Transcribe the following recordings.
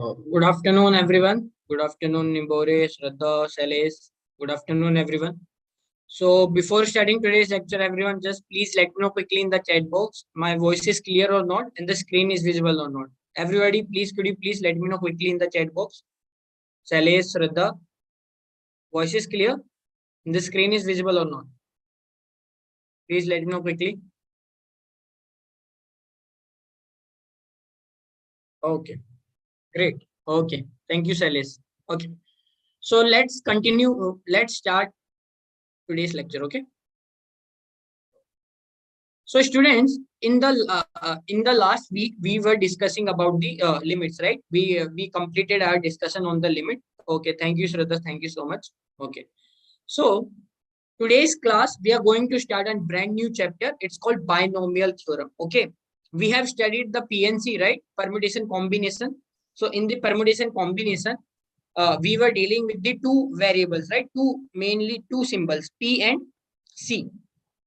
Good afternoon, everyone. Good afternoon, Nimbore, Shraddha, Sales. Good afternoon, everyone. So, before starting today's lecture, everyone, just please let me know quickly in the chat box my voice is clear or not, and the screen is visible or not. Everybody, please, could you please let me know quickly in the chat box? Sales, Shraddha, voice is clear, and the screen is visible or not? Please let me know quickly. Okay, great. Okay, thank you, Sales. Okay, so let's continue. Let's start today's lecture. Okay. So students, in the last week we were discussing about the limits, right? We completed our discussion on the limit. Okay, thank you, Shraddha. Thank you so much. Okay, so today's class we are going to start a brand new chapter. It's called binomial theorem. Okay, we have studied the PNC, right? Permutation combination. So in the permutation combination, we were dealing with the two variables, right? Mainly two symbols, P and C,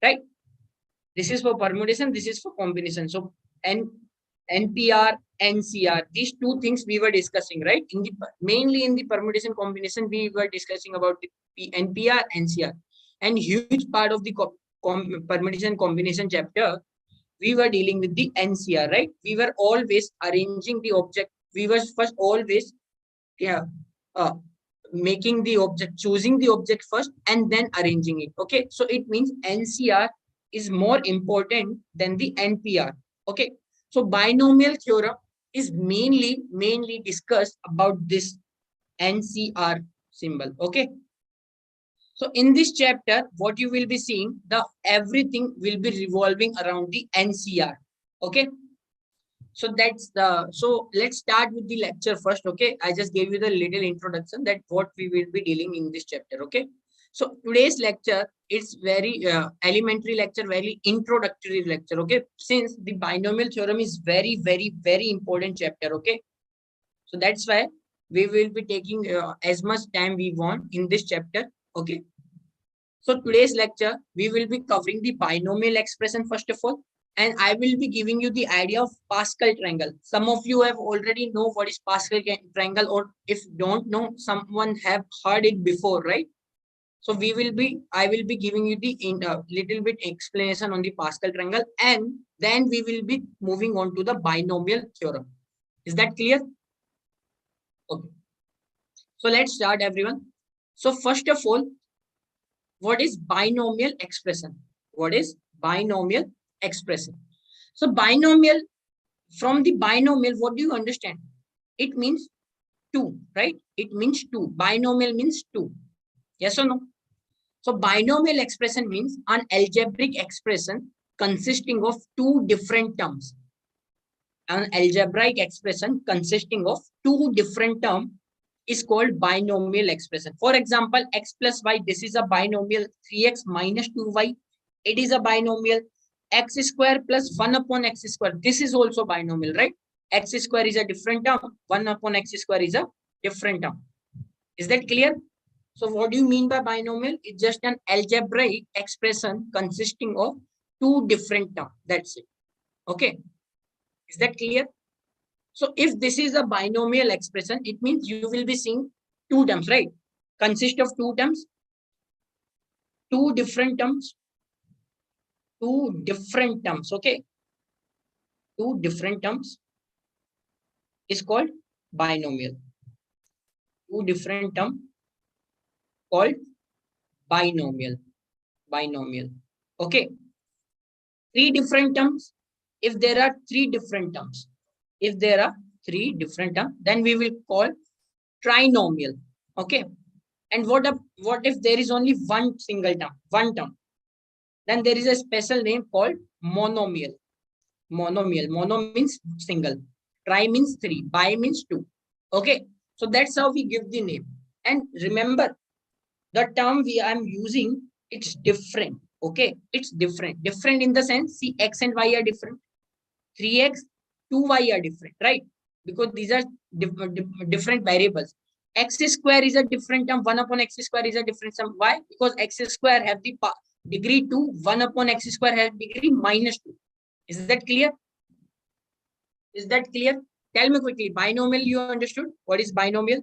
right? This is for permutation, this is for combination. So N, NPR, NCR, these two things we were discussing, right? Mainly in the permutation combination, we were discussing about the NPR, NCR. And huge part of the permutation combination chapter, we were dealing with the NCR, right? We were always arranging the object. We were first always uh, making the object, choosing the object first and then arranging it. Okay, so it means NCR is more important than the NPR. Okay, so binomial theorem is mainly discussed about this NCR symbol. Okay, so in this chapter what you will be seeing, the everything will be revolving around the NCR. Okay, so let's start with the lecture first. Okay, I just gave you the little introduction that what we will be dealing in this chapter. Okay, so today's lecture, it's very elementary lecture, very introductory lecture. Okay, since the binomial theorem is very important chapter. Okay, so that's why we will be taking as much time we want in this chapter. Okay, so today's lecture we will be covering the binomial expression first of all, and I will be giving you the idea of Pascal triangle. Some of you have already know what is Pascal triangle, or if don't know, someone have heard it before, right? So I will be giving you the little bit explanation on the Pascal triangle, and then we will be moving on to the binomial theorem. Is that clear? Okay. So let's start, everyone. So first of all, what is binomial expression? What is binomial expression? So binomial, from the binomial, what do you understand? It means two, right? It means two. Binomial means two. Yes or no? So binomial expression means an algebraic expression consisting of two different terms. An algebraic expression consisting of two different terms is called binomial expression. For example, x plus y, this is a binomial. 3x minus 2y, it is a binomial. X square plus 1 upon x square, this is also binomial, right? X square is a different term, 1 upon x square is a different term. Is that clear? So what do you mean by binomial? It's just an algebraic expression consisting of two different terms. That's it. Okay. Is that clear? So if this is a binomial expression, it means you will be seeing two terms, right? Consist of two terms, two different terms, okay? Two different terms is called binomial. Two different terms called binomial. Okay? Three different terms. If there are three different terms, then we will call trinomial. Okay? And what if there is only one single term, one term? Then there is a special name called monomial. Mono means single. Tri means three. Bi means two. Okay. So that's how we give the name. And remember, the term I'm using, it's different. Okay. It's different. Different in the sense, see, x and y are different. 3x, 2y are different, right? Because these are different variables. X square is a different term. 1 upon x square is a different term. Why? Because x square have the degree 2. 1 upon x square has degree minus 2. Is that clear? Is that clear? Tell me quickly, binomial you understood? What is binomial?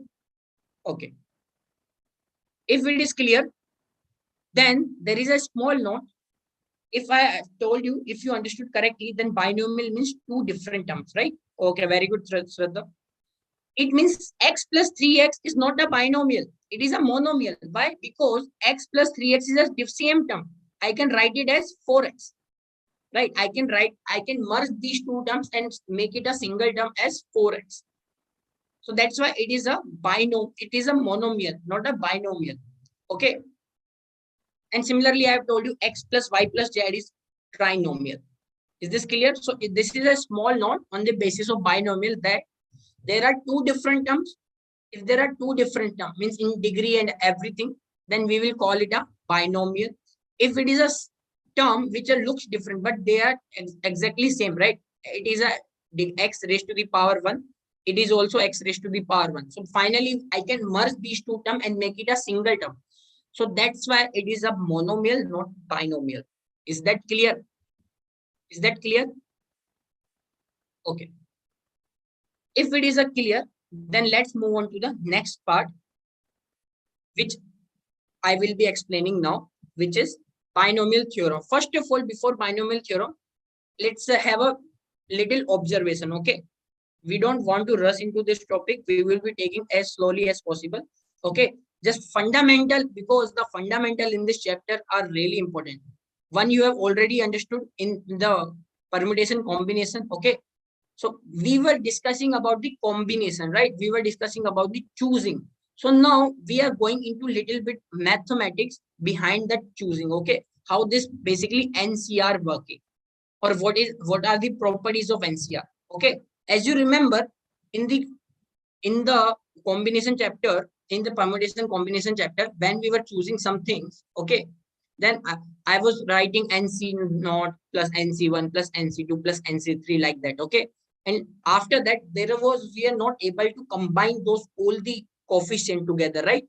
Okay. If it is clear, then there is a small note. If I told you, if you understood correctly, then binomial means two different terms, right? Okay, very good, Shraddha. It means x plus 3x is not a binomial. It is a monomial. Why? Because x plus 3x is a same term. I can write it as 4x. Right? I can merge these two terms and make it a single term as 4x. So that's why it is a it is a monomial, not a binomial. Okay. And similarly, I have told you x plus y plus z is trinomial. Is this clear? So this is a small note on the basis of binomial, that there are two different terms. If there are two different terms, means in degree and everything, then we will call it a binomial. If it is a term which looks different, but they are exactly same, right? It is a x raised to the power 1. It is also x raised to the power 1. So finally, I can merge these two terms and make it a single term. So that's why it is a monomial, not binomial. Is that clear? Is that clear? Okay. If it is a clear, then let's move on to the next part, which I will be explaining now, which is binomial theorem. First of all, before binomial theorem, let's have a little observation. Okay. We don't want to rush into this topic. We will be taking as slowly as possible. Okay. Just fundamental, because the fundamental in this chapter are really important. One you have already understood in the permutation combination. Okay. So we were discussing about the combination, right? We were discussing about the choosing. So now we are going into little bit mathematics behind that choosing. Okay. How this basically NCR working, or what are the properties of NCR. Okay. As you remember, in the combination chapter, in the permutation combination chapter, when we were choosing some things, okay, then I was writing NC0 plus NC1 plus NC2 plus NC3 like that. Okay. And after that, we are not able to combine those all the coefficient together, right?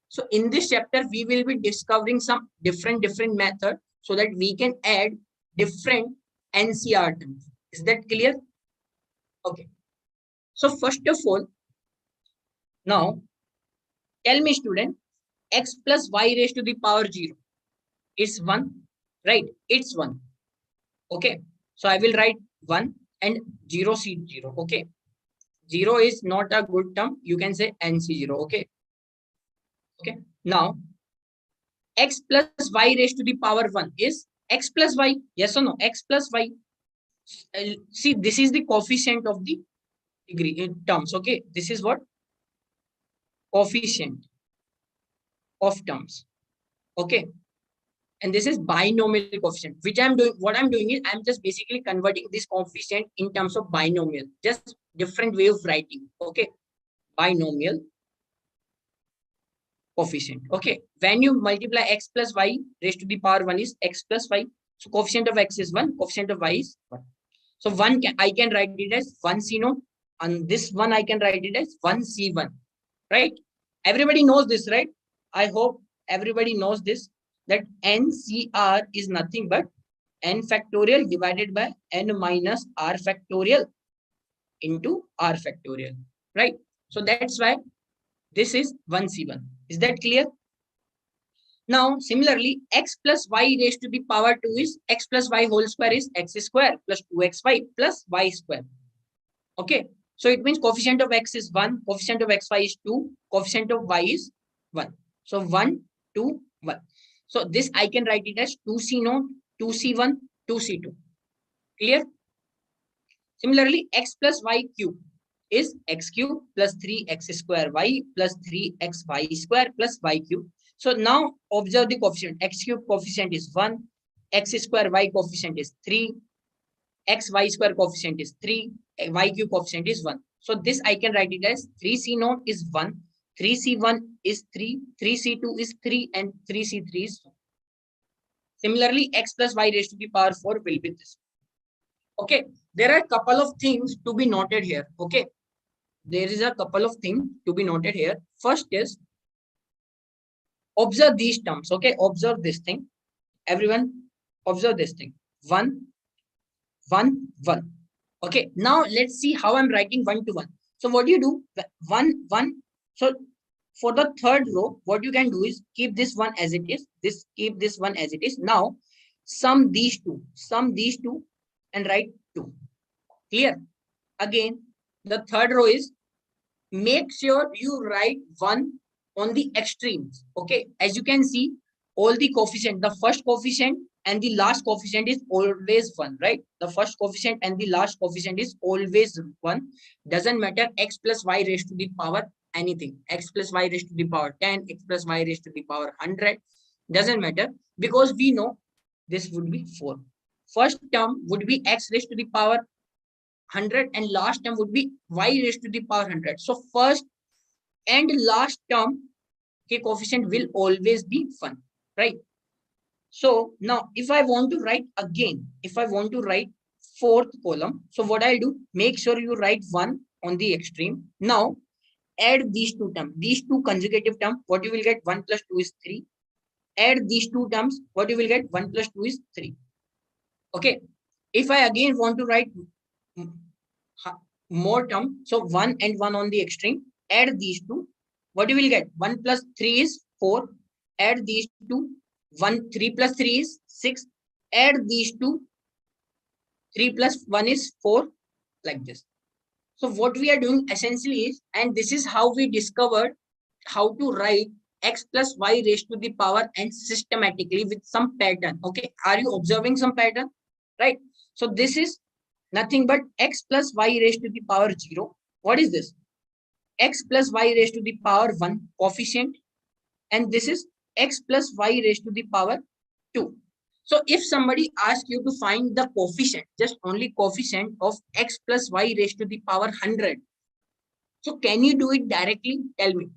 So in this chapter, we will be discovering some different method, so that we can add different NCR terms. Is that clear? Okay. So first of all, now tell me, student, x plus y raised to the power 0 is 1, right? It's 1. Okay. So I will write 1 and 0 C 0. Okay. 0 is not a good term. You can say NC0. Okay. Okay. Now, x plus y raised to the power 1 is x plus y. Yes or no? X plus y. See, this is the coefficient of the degree in terms. Okay. This is what? Coefficient of terms. Okay. And this is binomial coefficient, which I'm doing. What I'm doing is I'm just basically converting this coefficient in terms of binomial, just different way of writing. Okay. Binomial coefficient. Okay. When you multiply x plus y raised to the power 1 is x plus y. So coefficient of x is 1, coefficient of y is 1. So I can write it as 1c0, and this one I can write it as 1c1. Right? Everybody knows this, right? I hope everybody knows this, that NCR is nothing but n factorial divided by n minus r factorial into r factorial. Right? So that's why this is 1c1. Is that clear? Now, similarly, x plus y raised to the power 2 is x plus y whole square is x square plus 2xy plus y square. Okay. So it means coefficient of x is 1, coefficient of xy is 2, coefficient of y is 1. So 1, 2, 1. So this I can write it as 2c0, 2c1, 2c2. Clear? Similarly, x plus y cube is x cube plus 3x square y plus 3xy square plus y cube. So now observe the coefficient. X cube coefficient is 1, x square y coefficient is 3, xy square coefficient is 3, y cube coefficient is 1. So this I can write it as 3c0 is 1, 3c1 is 3, 3c2 is 3, and 3c3 is 1. Similarly, x plus y raised to the power 4 will be this. Okay, there are a couple of things to be noted here. Okay, there is a couple of things to be noted here. First is, observe these terms. Okay, observe this thing. Everyone, observe this thing. 1, 1, 1. Okay, now let's see how I'm writing 1 to 1. So what do you do? 1, 1. So for the third row, what you can do is keep this one as it is. Keep this one as it is. Now sum these two, and write 2. Clear? Again, the third row is make sure you write 1 on the extremes. Okay, as you can see, all the coefficient, the first coefficient and the last coefficient is always 1, right? The first coefficient and the last coefficient is always 1. Doesn't matter x plus y raised to the power anything, x plus y raised to the power 10, x plus y raised to the power 100, doesn't matter, because we know this would be 4. First term would be x raised to the power 100 and last term would be y raised to the power 100. So first and last term के coefficient will always be 1, right? So now if I want to write again, if I want to write fourth column, so what I'll do, make sure you write 1 on the extreme. Now add these two terms, these two consecutive terms, what you will get, 1 plus 2 is 3. Add these two terms, what you will get, 1 plus 2 is 3. Okay, if I again want to write more term, so 1 and 1 on the extreme, add these two, what you will get, 1 plus 3 is 4. Add these two, 3 plus 3 is 6. Add these two, 3 plus 1 is 4, like this. So what we are doing essentially is, and this is how we discovered how to write x plus y raised to the power n systematically with some pattern. Okay, are you observing some pattern? Right. So this is nothing but x plus y raised to the power 0. What is this? X plus y raised to the power 1 coefficient, and this is x plus y raised to the power 2. So if somebody asks you to find the coefficient, just only coefficient of x plus y raised to the power 100, so can you do it directly? Tell me.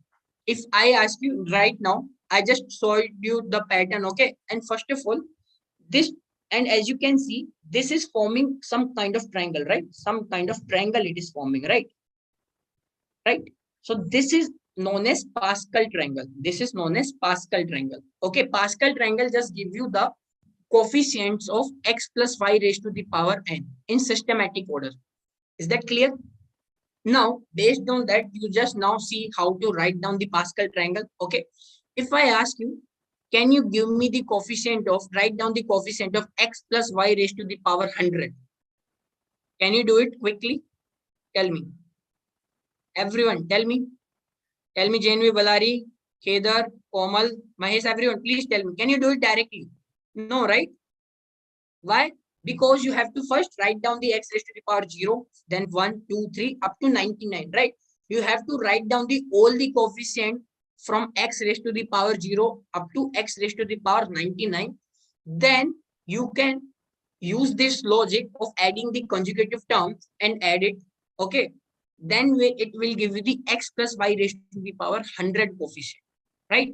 If I ask you right now, I just showed you the pattern, okay? And first of all, this, and as you can see, this is forming some kind of triangle, right? Some kind of triangle it is forming, right? Right? So this is known as Pascal triangle. This is known as Pascal triangle. Okay, Pascal triangle just give you the coefficients of x plus y raised to the power n in systematic order. Is that clear? Now, based on that, you just now see how to write down the Pascal triangle. Okay, if I ask you, can you give me the coefficient of, write down the coefficient of x plus y raised to the power 100? Can you do it quickly? Tell me. Everyone, tell me. Tell me, Janvi, Balari, Kedar, Komal, Mahesh, everyone, please tell me. Can you do it directly? No, right? Why? Because you have to first write down the x raised to the power 0, then 1, 2, 3, up to 99, right? You have to write down the all the coefficient from x raised to the power 0 up to x raised to the power 99. Then you can use this logic of adding the conjugative terms and add it. Okay. Then it will give you the x plus y raised to the power 100 coefficient, right?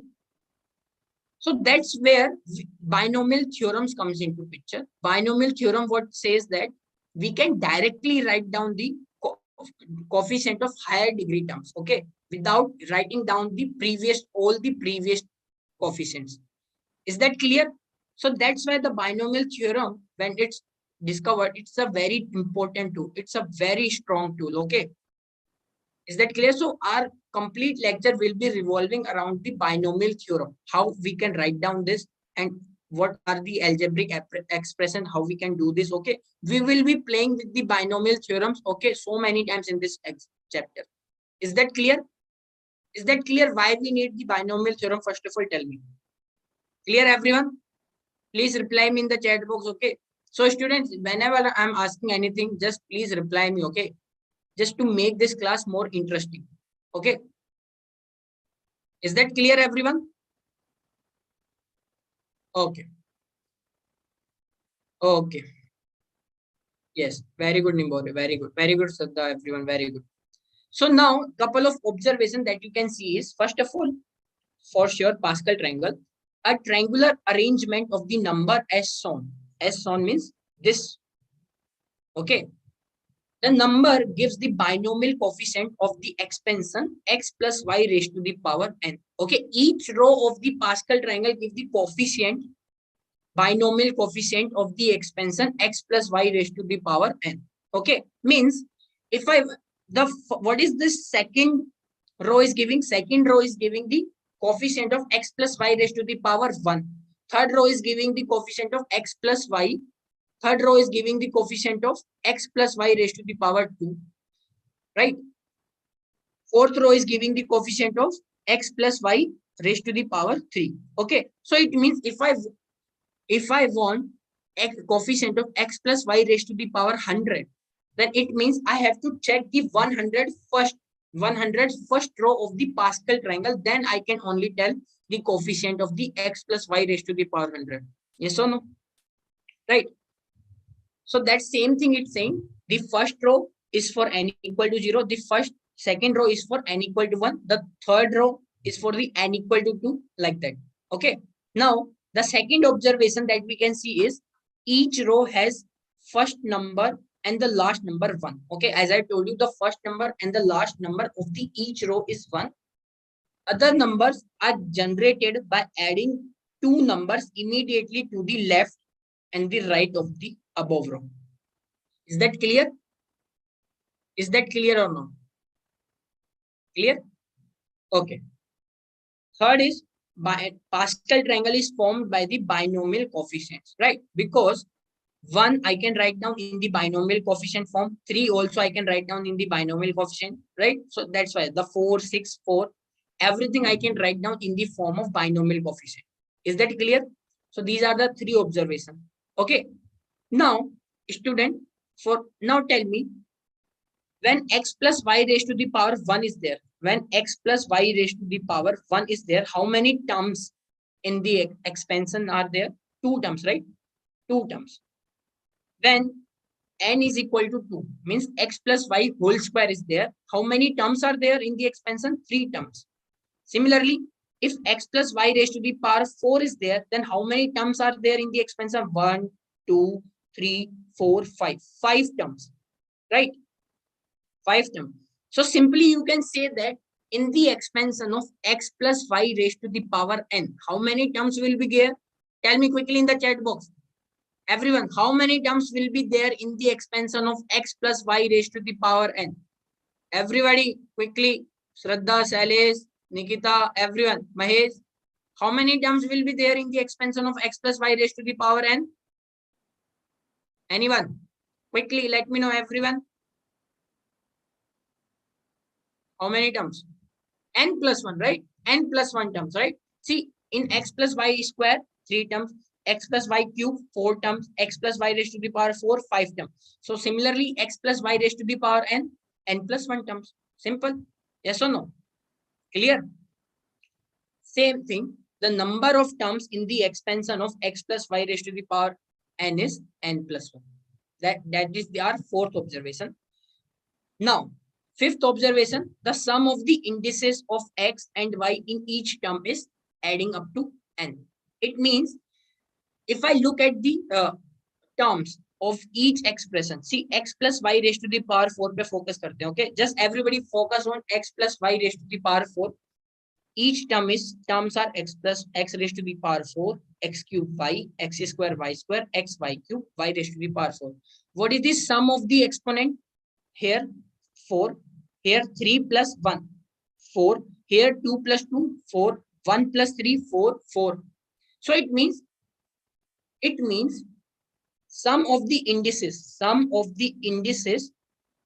So that's where binomial theorems comes into picture. Binomial theorem what says that we can directly write down the coefficient of higher degree terms, okay, without writing down the previous, all the previous coefficients. Is that clear? So that's why the binomial theorem, when it's discovered, it's a very important tool. It's a very strong tool, okay. Is that clear? So our complete lecture will be revolving around the binomial theorem, how we can write down this and what are the algebraic expression, how we can do this. Okay, we will be playing with the binomial theorems, okay, so many times in this chapter. Is that clear? Is that clear why we need the binomial theorem? First of all, tell me. Clear, everyone? Please reply me in the chat box, okay? So students, whenever I'm asking anything, just please reply me, okay? Just to make this class more interesting. Okay. Is that clear, everyone? Okay. Okay. Yes. Very good, Nimbore. Very good. Very good, Sadda, everyone. Very good. So now, couple of observations that you can see is, first of all, for sure, Pascal triangle, a triangular arrangement of the number as shown. As shown means this. Okay. The number gives the binomial coefficient of the expansion x plus y raised to the power n. Okay, each row of the Pascal triangle gives the coefficient, binomial coefficient of the expansion x plus y raised to the power n. Okay, means if I what is this second row is giving? Second row is giving the coefficient of x plus y raised to the power 1. Third row is giving the coefficient of x plus y. Third row is giving the coefficient of x plus y raised to the power 2. Right? Fourth row is giving the coefficient of x plus y raised to the power 3. Okay. So it means if I want coefficient of x plus y raised to the power 100, then it means I have to check the 100 first row of the Pascal triangle. Then I can only tell the coefficient of the x plus y raised to the power 100. Yes or no? Right. So that same thing it's saying. The first row is for n equal to 0. The second row is for n equal to 1. The third row is for the n equal to 2, like that. Okay. Now, the second observation that we can see is each row has first number and the last number 1. Okay. As I told you, the first number and the last number of the each row is 1. Other numbers are generated by adding two numbers immediately to the left and the right of the above row. Is that clear? Is that clear or not? Clear? Okay. Third is Pascal triangle is formed by the binomial coefficients, right? Because 1 I can write down in the binomial coefficient form. 3 also I can write down in the binomial coefficient, right? So that's why the 4, 6, 4, everything I can write down in the form of binomial coefficient. Is that clear? So these are the three observations. Okay. Now, student, now tell me, when x plus y raised to the power 1 is there, when x plus y raised to the power 1 is there, how many terms in the expansion are there? Two terms, right? Two terms. When n is equal to 2, means x plus y whole square is there. How many terms are there in the expansion? 3 terms. Similarly, if x plus y raised to the power 4 is there, then how many terms are there in the expansion? 1, 2, 3, 4, 5. 5 terms, right? 5 terms. So simply you can say that in the expansion of x plus y raised to the power n, how many terms will be there? Tell me quickly in the chat box. Everyone, how many terms will be there in the expansion of x plus y raised to the power n? Everybody, quickly. Shraddha, Sailesh, Nikita, everyone. Mahesh, how many terms will be there in the expansion of x plus y raised to the power n? Anyone? Quickly, let me know, everyone. How many terms? N plus 1, right? N plus 1 terms, right? See, in x plus y square, 3 terms. X plus y cube, 4 terms. X plus y raised to the power 4, 5 terms. So similarly, x plus y raised to the power n, n plus 1 terms. Simple. Yes or no? Clear? Same thing. The number of terms in the expansion of x plus y raised to the power n is n plus 1. That is our fourth observation. Now, fifth observation, the sum of the indices of x and y in each term is adding up to n. It means if I look at the terms of each expression, see x plus y raised to the power 4 पे focus करते हैं, okay? Just everybody focus on x plus y raised to the power 4. Each terms are x plus x raised to the power 4, x cube y, x square y square, x y cube, y raised to the power 4. What is the sum of the exponent? Here 4, here 3 plus 1, 4, here 2 plus 2, 4, 1 plus 3, 4, 4. So it means sum of the indices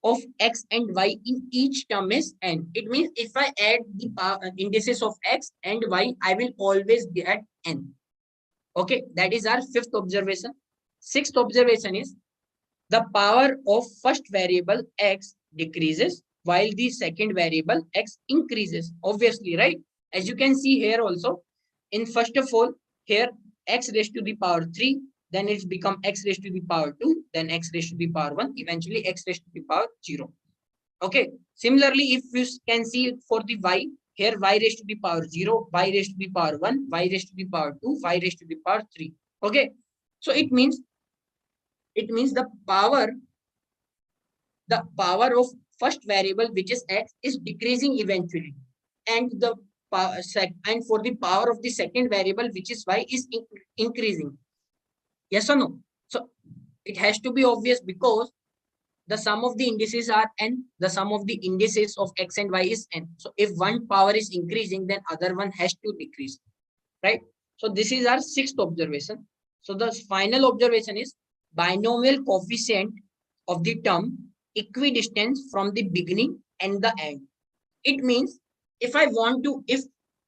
of x and y in each term is n. It means if I add the indices of x and y, I will always get n. Okay, that is our fifth observation. Sixth observation is the power of first variable x decreases while the second variable x increases. Obviously, right? As you can see here also, in first of all, here x raised to the power 3, then it's become x raised to the power 2, then x raised to the power 1, eventually x raised to the power 0. Okay. Similarly, if you can see for the y, here y raised to the power 0, y raised to the power 1, y raised to the power 2, y raised to the power 3. Okay. So it means the power of first variable, which is x, is decreasing eventually, and the and for the power of the second variable, which is y, is increasing. Yes or no? So it has to be obvious, because the sum of the indices are n, the sum of the indices of x and y is n. So if one power is increasing, then other one has to decrease, right? So this is our sixth observation. So the final observation is binomial coefficient of the term equidistant from the beginning and the end. It means if I want to, if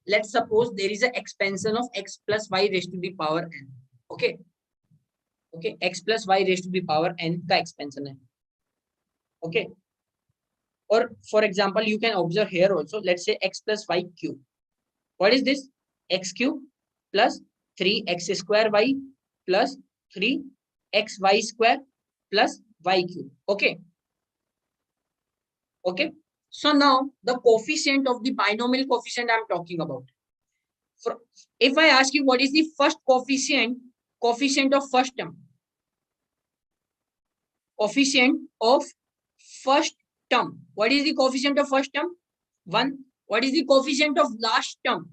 let's suppose there is an expansion of x plus y raised to the power n. Okay. Okay. X plus y raised to the power n का expansion है. Okay. Or for example, you can observe here also, let's say x plus y cube. What is this? X cube plus 3x square y plus 3xy square plus y cube. Okay. Okay. So now the coefficient of the binomial coefficient I'm talking about. If I ask you what is the first coefficient of first term. Coefficient of first term. What is the coefficient of first term? 1. What is the coefficient of last term?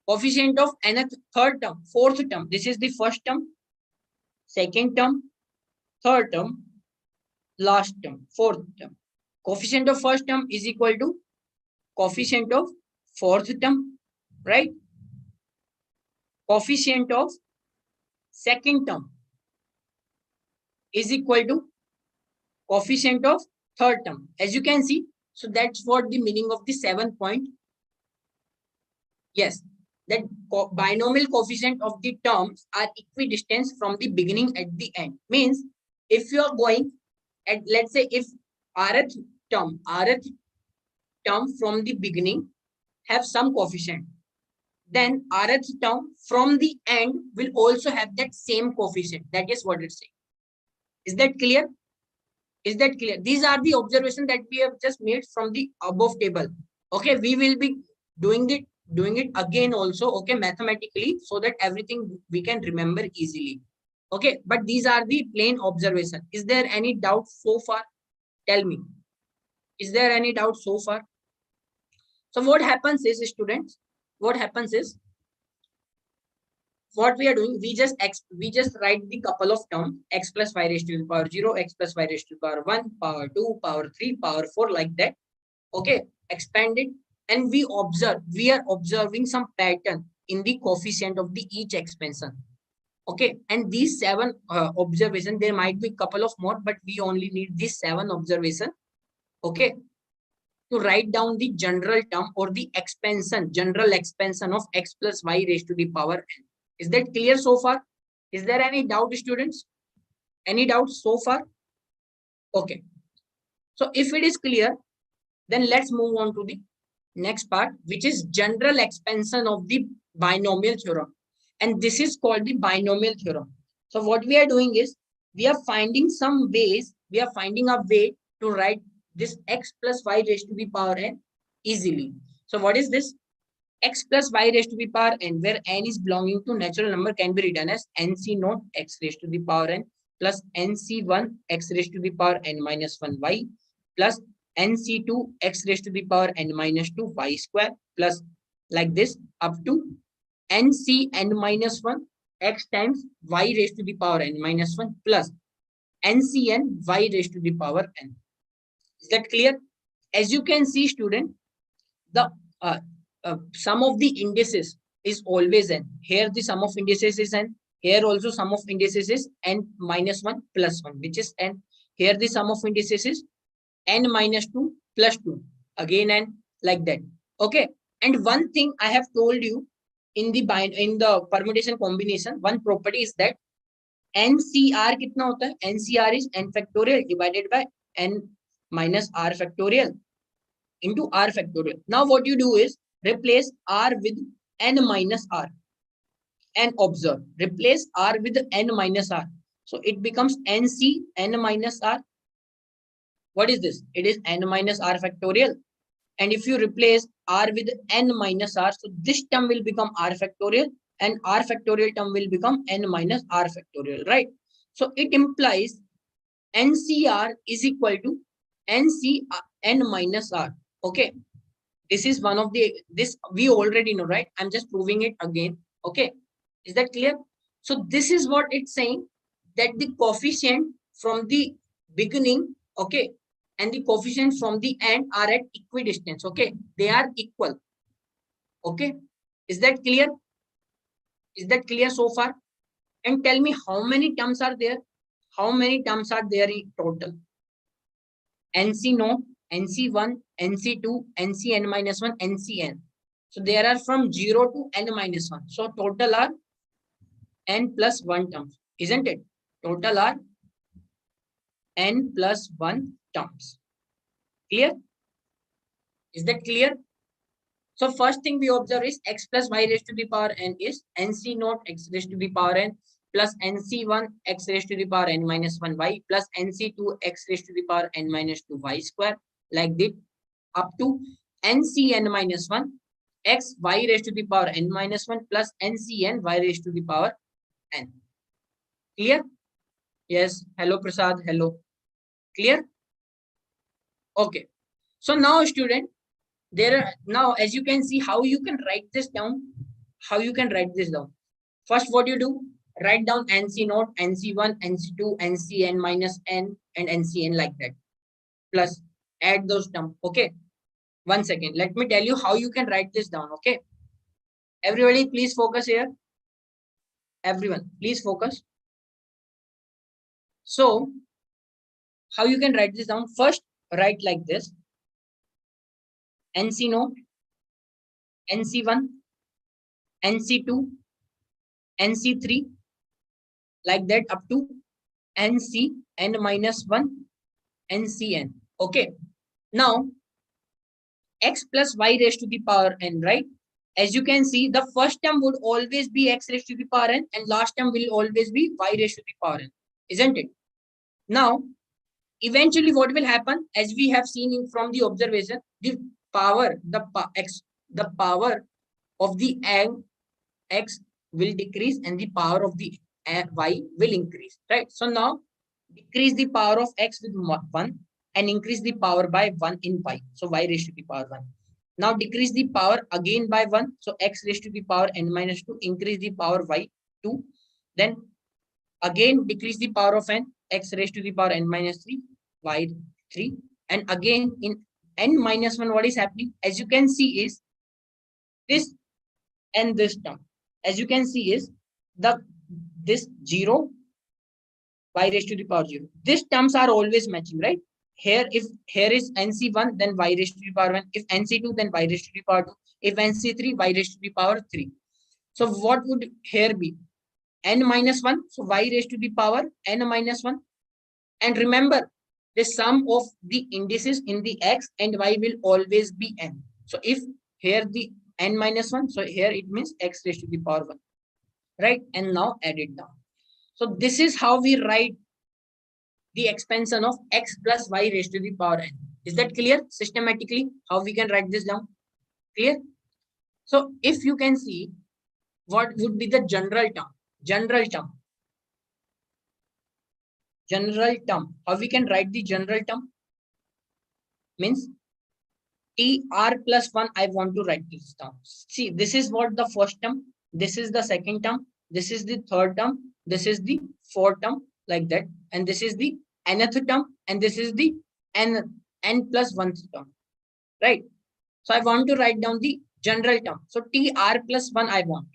Coefficient of nth third term, fourth term. This is the first term, second term, third term, last term, fourth term. Coefficient of first term is equal to coefficient of fourth term, right? Coefficient of second term is equal to coefficient of third term. As you can see, so that's what the meaning of the 7 point. Yes, that binomial coefficient of the terms are equidistant from the beginning at the end. Means if you are going at, let's say, if rth term from the beginning have some coefficient, then rth term from the end will also have that same coefficient. That is what it's saying. Is that clear? Is that clear? These are the observations that we have just made from the above table. Okay, we will be doing it again also, okay, mathematically, so that everything we can remember easily. Okay, but these are the plain observation. Is there any doubt so far? Tell me. Is there any doubt so far? So what happens is, students, what happens is, what we are doing, we just write the couple of terms, x plus y raised to the power 0, x plus y raised to the power 1, power 2, power 3, power 4, like that. Okay, expand it, and we are observing some pattern in the coefficient of the each expansion. Okay, and these 7 observation, there might be couple of more, but we only need these 7 observation. Okay, to write down the general term or the general expansion of x plus y raised to the power n. Is that clear so far? Is there any doubt, students? Any doubt so far? Okay. So if it is clear, then let's move on to the next part, which is general expansion of the binomial theorem. And this is called the binomial theorem. So what we are doing is, we are finding a way to write this x plus y raised to the power n easily. So what is this? X plus y raised to the power n, where n is belonging to natural number, can be written as nc naught x raised to the power n plus nc1 x raised to the power n minus 1 y plus nc2 x raised to the power n minus 2 y square plus like this up to ncn minus 1 x times y raised to the power n minus 1 plus ncn y raised to the power n. Is that clear? As you can see, student, the sum of the indices is always n. Here the sum of indices is n. Here also sum of indices is n minus 1 plus 1, which is n. Here the sum of indices is n minus 2 plus 2. Again n, like that. Okay. And one thing I have told you in the permutation combination, one property is that NCR कितना होता है? NCR is n factorial divided by n minus r factorial into r factorial. Now what you do is replace r with n minus r and observe. Replace r with n minus r. So it becomes nc n minus r. What is this? It is n minus r factorial. And if you replace r with n minus r, so this term will become r factorial and r factorial term will become n minus r factorial, right? So it implies NCR is equal to NC n minus r. Okay. This is one of this we already know, right? I'm just proving it again. Okay. Is that clear? So this is what it's saying, that the coefficient from the beginning, okay, and the coefficients from the end are at equidistance, okay, they are equal, okay. Is that clear? Is that clear so far? And tell me how many terms are there? How many terms are there in total? NC naught, NC1, NC2, NCn minus 1, NCn. So there are from 0 to n minus 1. So total are n plus 1 terms, isn't it? Total are n plus 1 terms. Clear? Is that clear? So first thing we observe is x plus y raised to the power n is nc naught x raised to the power n plus nc1 x raised to the power n minus 1 y plus nc2 x raised to the power n minus 2 y square, like this up to ncn minus 1 x y raised to the power n minus 1 plus ncn y raised to the power n. Clear? Yes. Hello Prasad. Hello. Clear? Okay. So now student, there are now, as you can see, how you can write this down. How you can write this down? First, what you do? Write down NC naught, NC1, NC2, NCn minus n, and NCn like that. Plus, add those terms. Okay. 1 second. Let me tell you how you can write this down. Okay. Everybody, please focus here. Everyone, please focus. So, how you can write this down? First, write like this. NC naught, NC1, NC2, NC3, like that up to NC n minus 1 NCn. Okay. Now, x plus y raised to the power n, right? As you can see, the first term would always be x raised to the power n and last term will always be y raised to the power n, isn't it? Now, eventually what will happen, as we have seen in, from the observation, the power, the power of the x will decrease and the power of the y will increase, right? So now decrease the power of x with 1 and increase the power by 1 in y. So y raised to the power 1. Now decrease the power again by 1. So x raised to the power n minus 2, increase the power y 2. Then again decrease the power of n, x raised to the power n minus 3, y 3. And again in n minus 1, what is happening? As you can see is this and this term. As you can see is this 0, y raised to the power 0. These terms are always matching, right? Here, if here is NC1, then y raised to the power 1. If NC2, then y raised to the power 2. If NC3, y raised to the power 3. So what would here be? N minus 1. So y raised to the power n minus 1. And remember, the sum of the indices in the x and y will always be n. So if here the n minus 1, so here it means x raised to the power 1. Right? And now add it down. So this is how we write the expansion of x plus y raised to the power n. Is that clear? Systematically, how we can write this down? Clear? So if you can see, what would be the general term? General term. General term. How we can write the general term? Means TR plus 1, I want to write this down. See, this is what the first term. This is the second term. This is the third term. This is the fourth term, like that. And this is the nth term. And this is the n plus 1 term. Right? So I want to write down the general term. So TR plus 1 I want.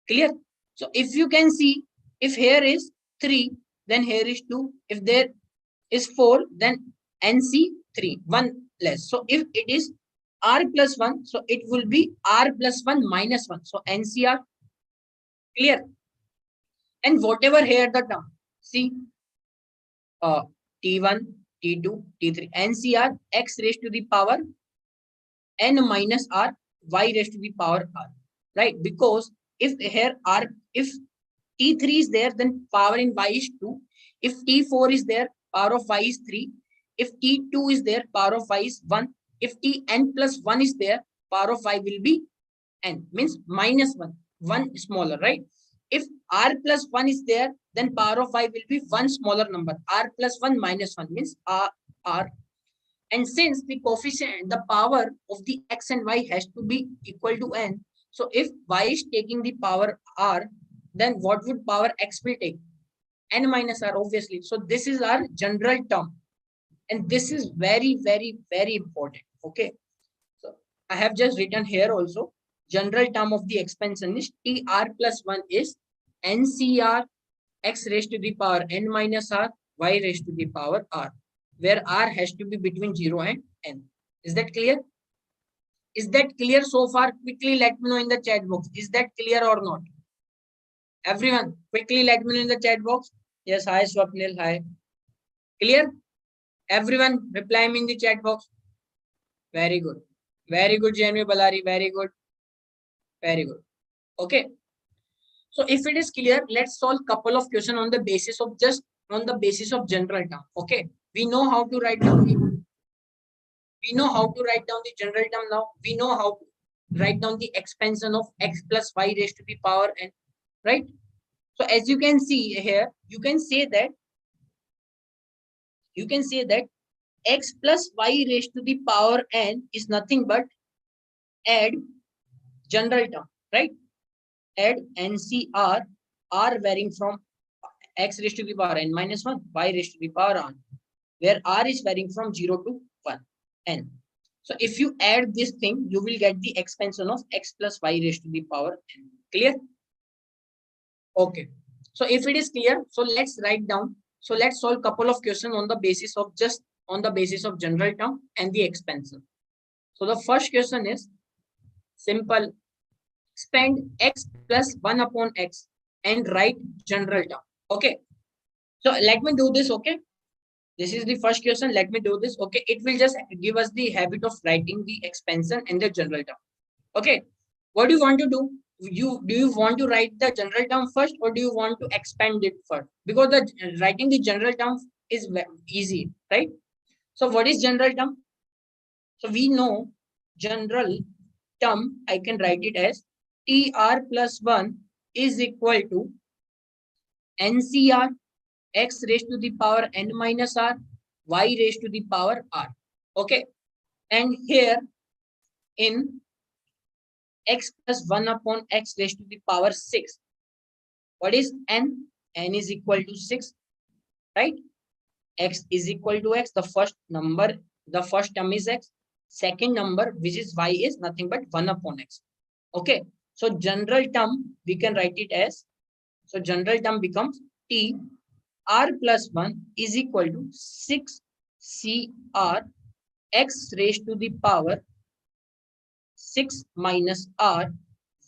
Clear? So if you can see, if here is 3, then here is 2. If there is 4, then NC 3, 1 less. So if it is R plus 1, so it will be R plus 1 minus 1. So NCR. Clear? And whatever here the term, see, T1, T2, T3, NCR, x raised to the power n minus r, y raised to the power r, right? Because if here r, if T3 is there, then power in y is 2. If T4 is there, power of y is 3. If T2 is there, power of y is 1. If Tn plus 1 is there, power of y will be n, means minus 1, 1 smaller, right? If r plus 1 is there, then power of y will be 1 smaller number. R plus 1 minus 1 means r. And since the coefficient, the power of the x and y has to be equal to n, so if y is taking the power r, then what would power x will take? N minus r, obviously. So this is our general term. And this is very, very, very important. Okay. So I have just written here also, general term of the expansion is TR plus 1 is NCR x raised to the power n minus r y raised to the power r, where r has to be between 0 and n. Is that clear? Is that clear so far? Quickly let me know in the chat box. Is that clear or not? Everyone, quickly let me know in the chat box. Yes, hi Swapnil, hi. Clear? Everyone, reply me in the chat box. Very good. Very good, Janvi Balari. Very good. Very good. Okay. So if it is clear, let's solve couple of questions on the basis of general term. Okay. We know how to write down the general term now. We know how to write down the expansion of x plus y raised to the power n. Right. So as you can see here, you can say that x plus y raised to the power n is nothing but add general term, right? Add NCR, r varying from x raised to the power n minus 1, y raised to the power n, where r is varying from 0 to 1, n. So if you add this thing, you will get the expansion of x plus y raised to the power n. Clear? Okay. So if it is clear, so let's write down. So let's solve couple of questions on the basis of general term and the expansion. So the first question is simple. Expand x plus 1 upon x and write general term. Okay. So let me do this. Okay. This is the first question. Let me do this. Okay. It will just give us the habit of writing the expansion and the general term. Okay. What do you want to do? Do you want to write the general term first, or do you want to expand it first? Because the writing the general term is easy, right? So what is general term? So we know general term, I can write it as TR plus 1 is equal to NCR x raised to the power n minus r, y raised to the power r. Okay. And here in x plus 1 upon x raised to the power 6. What is n? N is equal to 6, right? X is equal to x. The first term is x. Second number, which is y, is nothing but 1 upon x. Okay. So general term, we can write it as, so general term becomes T r plus 1 is equal to 6 CR x raised to the power 6 minus r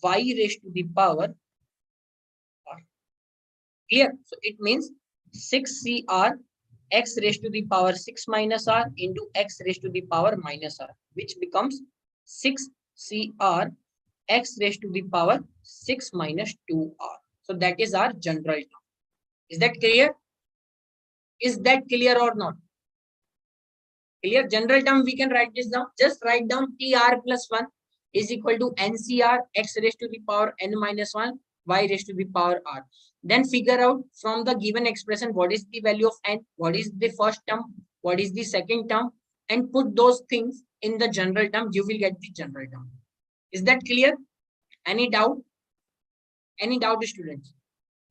y raised to the power r. Clear? So it means 6 CR x raised to the power 6 minus r into x raised to the power minus r, which becomes 6 CR x raised to the power 6 minus 2r. So that is our general term. Is that clear? Is that clear or not? Clear? General term, we can write this down. Just write down TR plus 1 is equal to NCR x raised to the power n minus 1 y raised to the power r. Then figure out from the given expression what is the value of n, what is the first term, what is the second term, and put those things in the general term. You will get the general term. Is that clear? Any doubt? Any doubt, students?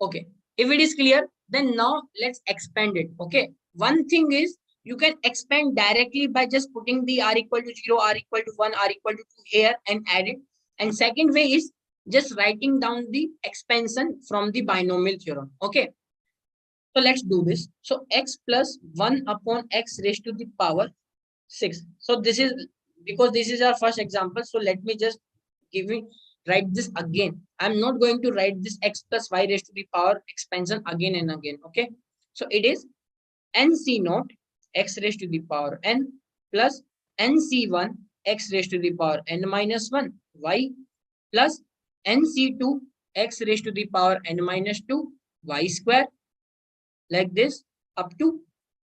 Okay. If it is clear, then now let's expand it. Okay. One thing is, you can expand directly by just putting the r equal to 0, r equal to 1, r equal to 2 here and add it. And second way is just writing down the expansion from the binomial theorem. Okay. So let's do this. So x plus 1 upon x raised to the power 6. So this is, because this is our first example. So let me just write this again. I'm not going to write this x plus y raised to the power expansion again and again. Okay. So it is nc naught x raised to the power n plus nc1 x raised to the power n minus 1 y plus nc2 x raised to the power n minus 2 y square, like this, up to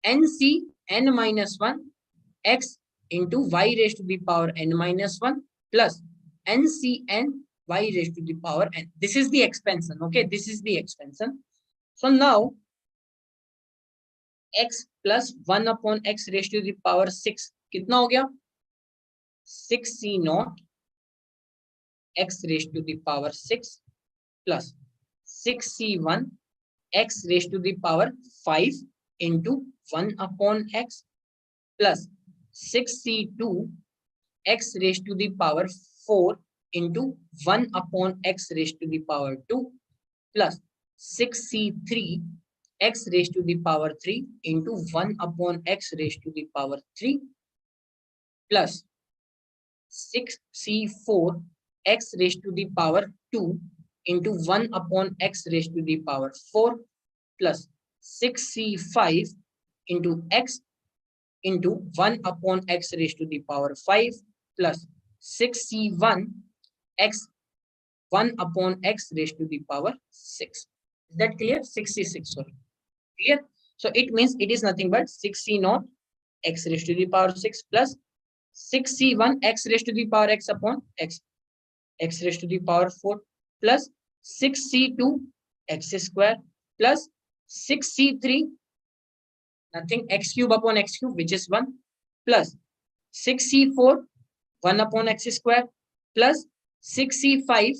nc n minus 1 x into y raised to the power n minus 1 plus ncn y raised to the power n. This is the expansion. Okay, this is the expansion. So now x plus 1 upon x raised to the power 6 कितना हो गया? 6c naught x raised to the power 6 plus 6c1 x raised to the power 5 into 1 upon x plus 6c2 x raised to the power 4 into 1 upon x raised to the power 2 plus 6c3 x raised to the power 3 into 1 upon x raised to the power 3 plus 6c4 x raised to the power 2 into 1 upon x raised to the power 4 plus 6c5 into x into 1 upon x raised to the power 5 plus 6c1 x 1 upon x raised to the power 6. Is that clear? 66, sorry. Clear? So it means it is nothing but 6c0 x raised to the power 6 plus 6c1 x raised to the power x upon x raised to the power 4 plus 6c2 x square plus 6c3 nothing x cube upon x cube, which is 1 plus 6c4 1 upon x square plus 6c5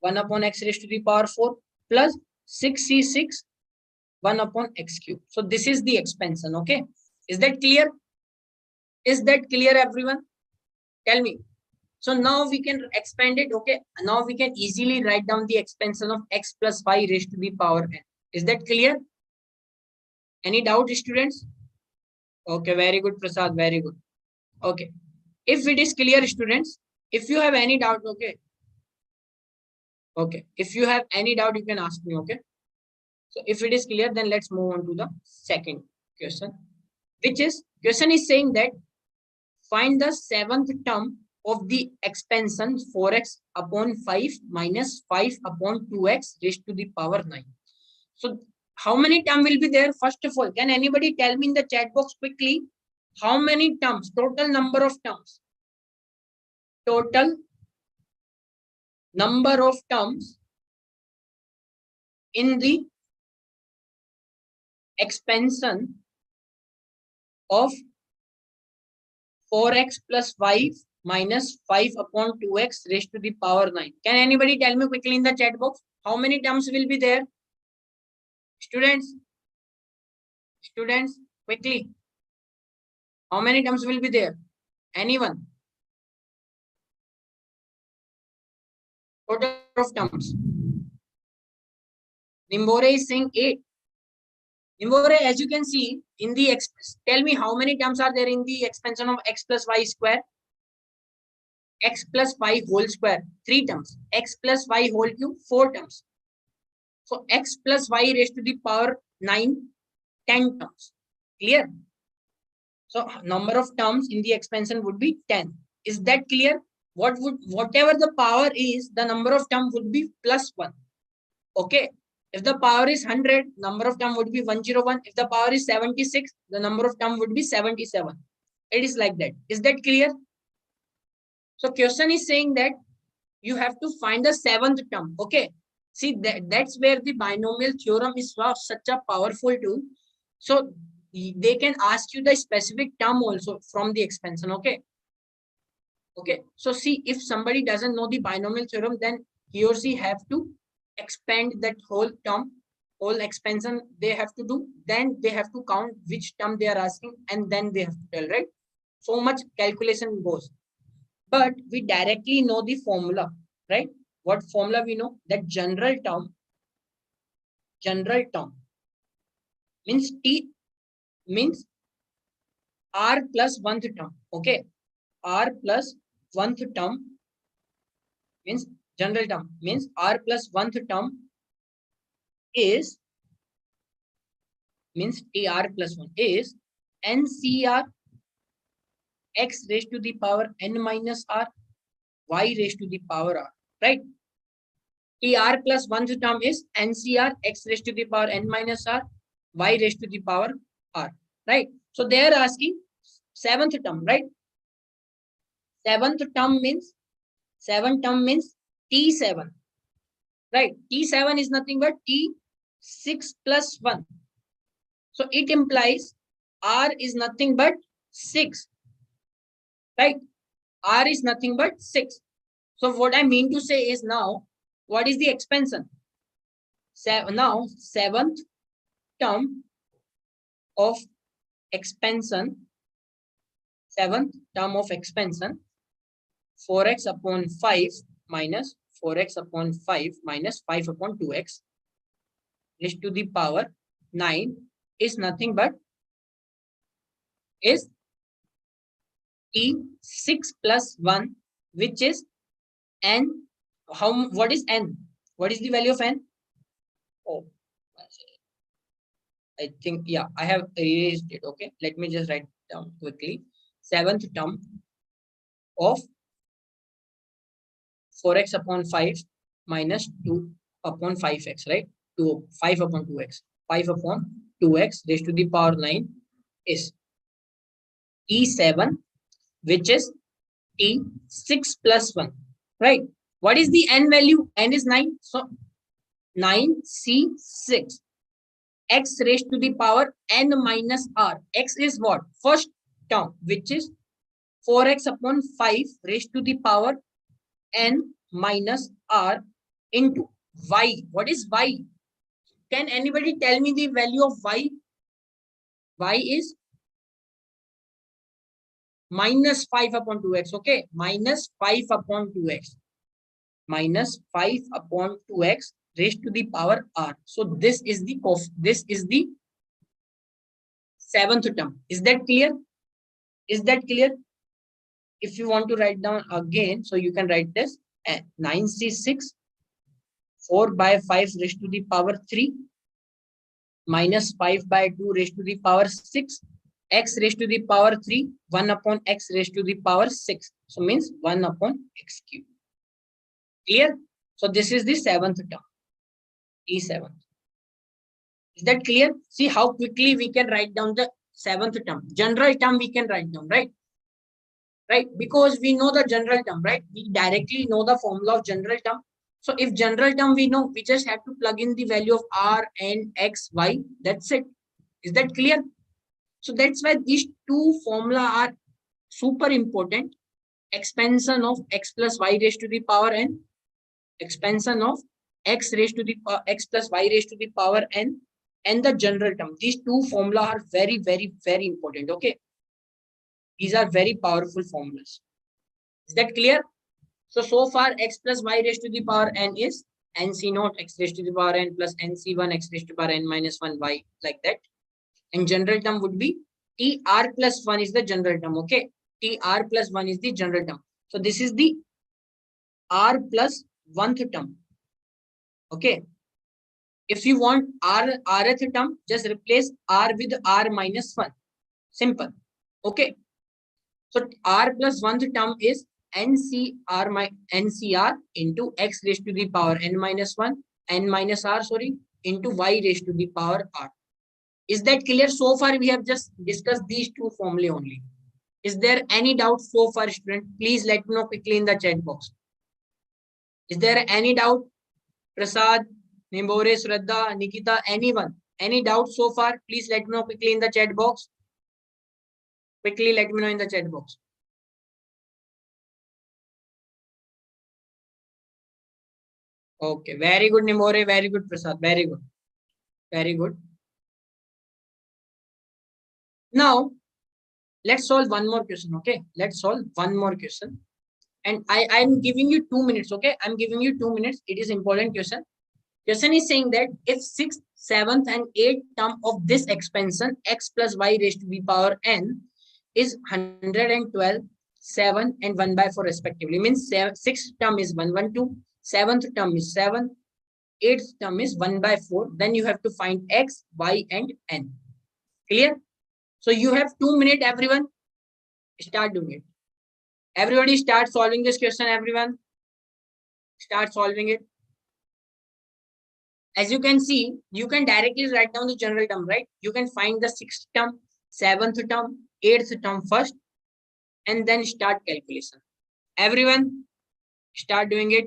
1 upon x raised to the power 4 plus 6c6 1 upon x cube. So this is the expansion. Okay, is that clear? Is that clear, everyone? Tell me. So now we can expand it. Okay, now we can easily write down the expansion of x plus y raised to the power n. Is that clear? Any doubt, students? Okay, very good, Prasad, very good. Okay, if it is clear, students, if you have any doubt, okay, if you have any doubt, you can ask me. Okay, so if it is clear, then let's move on to the second question, which is question is saying that find the seventh term of the expansion 4x upon 5 minus 5 upon 2x raised to the power 9. So how many terms will be there? First of all, can anybody tell me in the chat box quickly how many terms, total number of terms? Total number of terms in the expansion of 4x plus 5 minus 5 upon 2x raised to the power 9. Can anybody tell me quickly in the chat box how many terms will be there? Students, quickly. How many terms will be there? Anyone? Total of terms. Nimbore is saying 8. Nimbore, as you can see in the tell me how many terms are there in the expansion of x plus y square? X plus y whole square, 3 terms. X plus y whole cube, 4 terms. So x plus y raised to the power 9, 10 terms. Clear? So number of terms in the expansion would be 10. Is that clear? Whatever the power is, the number of terms would be plus 1. Okay. If the power is 100, number of term would be 101. If the power is 76, the number of term would be 77. It is like that. Is that clear? So question is saying that you have to find the 7th term. Okay. See, that's where the binomial theorem is such a powerful tool. So they can ask you the specific term also from the expansion. Okay. Okay. So see, if somebody doesn't know the binomial theorem, then he or she have to expand that whole term, whole expansion they have to do. Then they have to count which term they are asking, and then they have to tell, right? So much calculation goes. But we directly know the formula, right? What formula we know? That general term means T means R plus 1th term. Okay. R plus 1th term means general term means R plus 1th term is means TR plus 1 is NCR x raised to the power n minus r y raised to the power r, right? TR plus 1th term is NCR x raised to the power n minus r y raised to the power r, right? So they are asking 7th term, right? 7th term means T7, right? T7 is nothing but T6 plus 1. So it implies R is nothing but 6, right? R is nothing but 6. So what I mean to say is now, what is the expansion? Now, 7th term of expansion, seventh term of expansion, 4x upon 5 minus 4x upon 5 minus 5 upon 2x raised to the power 9 is nothing but is t 6 plus 1, which is n. What is n? What is the value of n? Oh, I think, yeah, I have erased it. Okay, let me just write down quickly. Seventh term of 4x upon 5 minus 2 upon 5x, right? 5 upon 2x. 5 upon 2x raised to the power 9 is E7, which is T6 plus 1, right? What is the n value? N is 9. So 9C6. X raised to the power n minus r. X is what? First term, which is 4x upon 5 raised to the power n minus r into y. What is y? Can anybody tell me the value of y? Y is minus 5 upon 2x. Okay, minus 5 upon 2x. Minus 5 upon 2x raised to the power r. So this is the seventh term. Is that clear? Is that clear? If you want to write down again, so you can write this 9c6 4 by 5 raised to the power 3 minus 5 by 2 raised to the power 6 x raised to the power 3 1 upon x raised to the power 6. So means 1 upon x cube. Clear? So this is the seventh term, E7. Is that clear? See how quickly we can write down the seventh term. General term we can write down, right? Right? Because we know the general term, right? We directly know the formula of general term. So if general term we know, we just have to plug in the value of r, n, x, y. That's it. Is that clear? So that's why these two formula are super important. Expansion of x plus y raised to the power n. Expansion of x raised to the power x plus y raised to the power n, and the general term. These two formula are very, very, very important. Okay. These are very powerful formulas. Is that clear? So far x plus y raised to the power n is nc naught x raised to the power n plus nc1 x raised to the power n minus 1 y, like that. And general term would be tr plus 1 is the general term. Okay. Tr plus 1 is the general term. So this is the r plus 1th term. Okay. If you want rth term, just replace r with r minus 1. Simple. Okay. So r plus 1th term is NCR into x raised to the power n minus 1, n minus r, sorry, into y raised to the power r. Is that clear? So far we have just discussed these two formulae only. Is there any doubt so far, student? Please let me know quickly in the chat box. Is there any doubt? Prasad, Nimbore, Shraddha, Nikita, anyone? Any doubt so far? Please let me know quickly in the chat box. Quickly let me know in the chat box. Okay, very good, Nimore, very good, Prasad, very good. Very good. Now, let's solve one more question, okay? Let's solve one more question. And I'm giving you 2 minutes, okay? I'm giving you 2 minutes. It is important question. Question is saying that if 6th, 7th, and 8th term of this expansion, x plus y raised to the power n, is 112, 7, and 1 by 4 respectively. Means 6th term is 112, 7th term is 7, 8th term is 1 by 4. Then you have to find x, y, and n. Clear? So you have 2 minutes, everyone. Start doing it. Everybody start solving this question, everyone. Start solving it. As you can see, you can directly write down the general term, right? You can find the 6th term, 7th term, 8th term first, and then start calculation. Everyone, start doing it.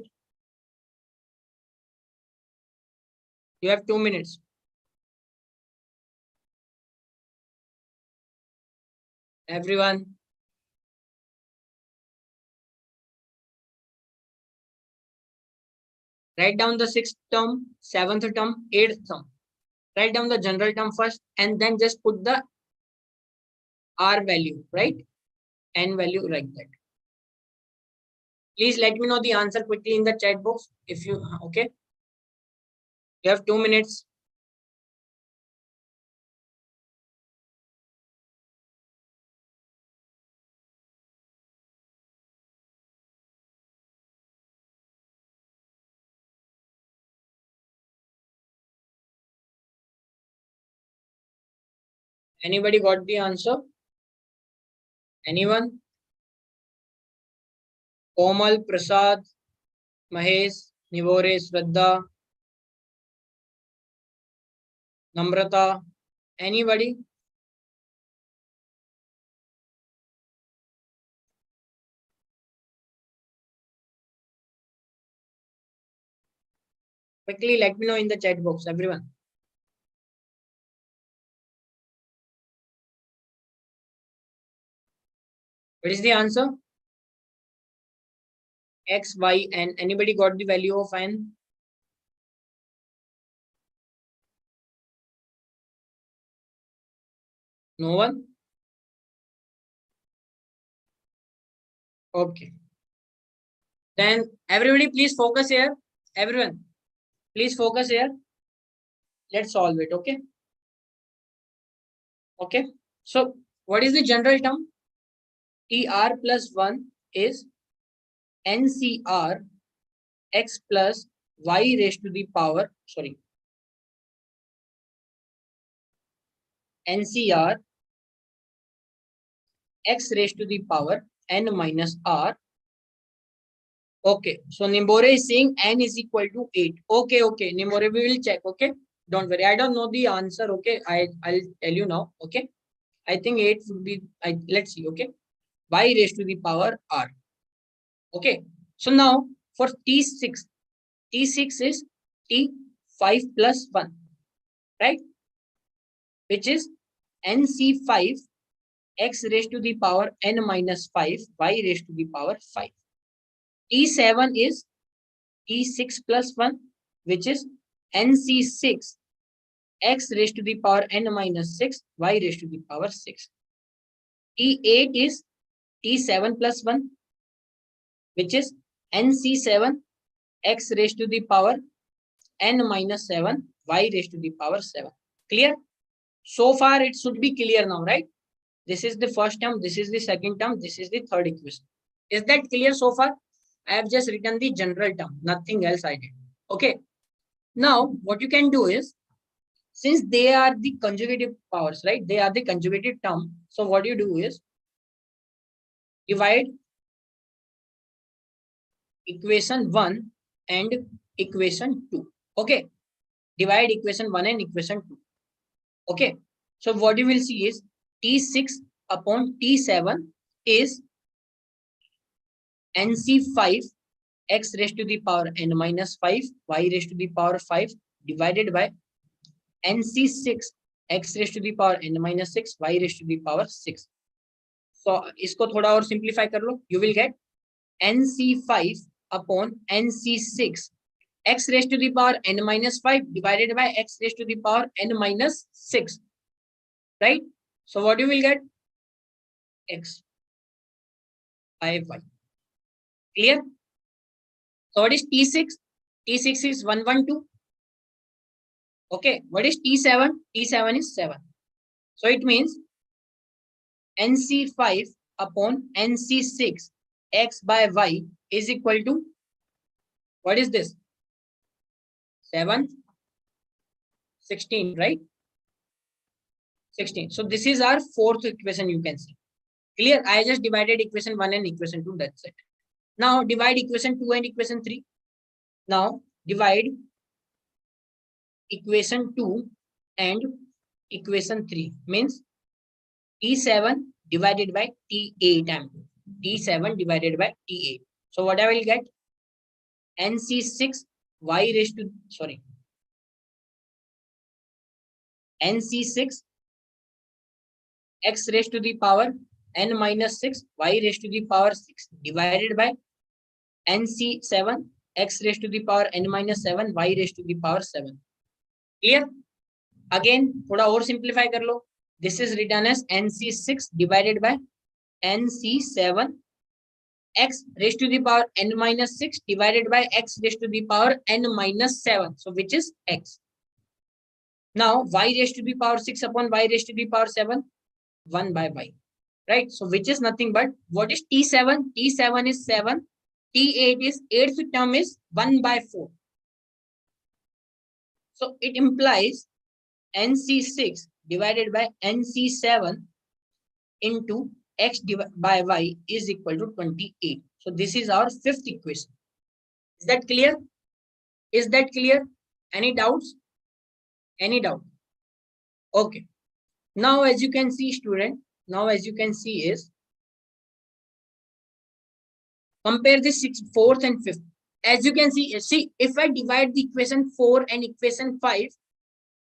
You have 2 minutes. Everyone. Write down the 6th term, 7th term, 8th term. Write down the general term first, and then just put the R value, right? N value like that. Please let me know the answer quickly in the chat box. If you, okay. You have 2 minutes. Anybody got the answer? Anyone? Komal, Prasad, Mahesh, Nivore, Shraddha, Namrata. Anybody? Quickly let me know in the chat box, everyone. What is the answer? X, Y, and anybody got the value of n? No one? Okay. Then everybody please focus here. Everyone, please focus here. Let's solve it, okay? Okay. So what is the general term? TR plus 1 is NCR x plus y raised to the power, sorry, NCR x raised to the power n minus r. Okay, so Nimbore is saying n is equal to 8. Okay, okay, Nimbore, we will check. Okay, don't worry. I don't know the answer. Okay, I'll tell you now. Okay, I think 8 would be. Let's see. Okay, y raised to the power r. Okay, so now for T6, T6 is T5 plus 1, right? Which is NC5 x raised to the power n minus 5 y raised to the power 5. T7 is T6 plus 1, which is NC6 x raised to the power n minus 6 y raised to the power 6. T8 is T7 plus 1, which is NC7 x raised to the power n minus 7 y raised to the power 7. Clear? So far it should be clear now, right? This is the first term, this is the second term, this is the third equation. Is that clear so far? I have just written the general term, nothing else I did. Okay. Now, what you can do is, since they are the conjugative powers, right? They are the conjugative term. So what you do is, divide equation 1 and equation 2. Okay. Divide equation 1 and equation 2. Okay. So what you will see is T6 upon T7 is NC5 x raised to the power n minus 5 y raised to the power 5 divided by NC6 x raised to the power n minus 6 y raised to the power 6. So इसको थोड़ा और simplify कर लो. You will get NC5 upon NC6 x raised to the power n minus 5 divided by x raised to the power n minus 6. Right? So what you will get? X by y. Clear? So what is T6? T6 is 112. Okay. What is T7? T7 is 7. So it means NC5 upon NC6 x by y is equal to, what is this? 7, 16, right? 16. So this is our fourth equation, you can see. Clear? I just divided equation 1 and equation 2. That's it. Now divide equation 2 and equation 3. Now divide equation 2 and equation 3. Means T7 divided by T8. T7 divided by T8. So what I will get? NC6 y raised to, sorry, NC6 x raised to the power n minus 6 y raised to the power 6 divided by NC7 x raised to the power n minus 7 y raised to the power 7. Clear? Again थोड़ा और simplify कर लो. This is written as NC6 divided by NC7 x raised to the power n minus 6 divided by x raised to the power n minus 7. So which is x. Now y raised to the power 6 upon y raised to the power 7, 1 by y. Right? So which is nothing but what is T7? T7 is 7. T8 is 8th term is 1 by 4. So it implies NC6 divided by NC7 into x by y is equal to 28. So this is our fifth equation. Is that clear? Is that clear? Any doubts? Any doubt? Okay. Now as you can see, student, now as you can see is compare the fourth and fifth. As you can see, if I divide the equation 4 and equation 5,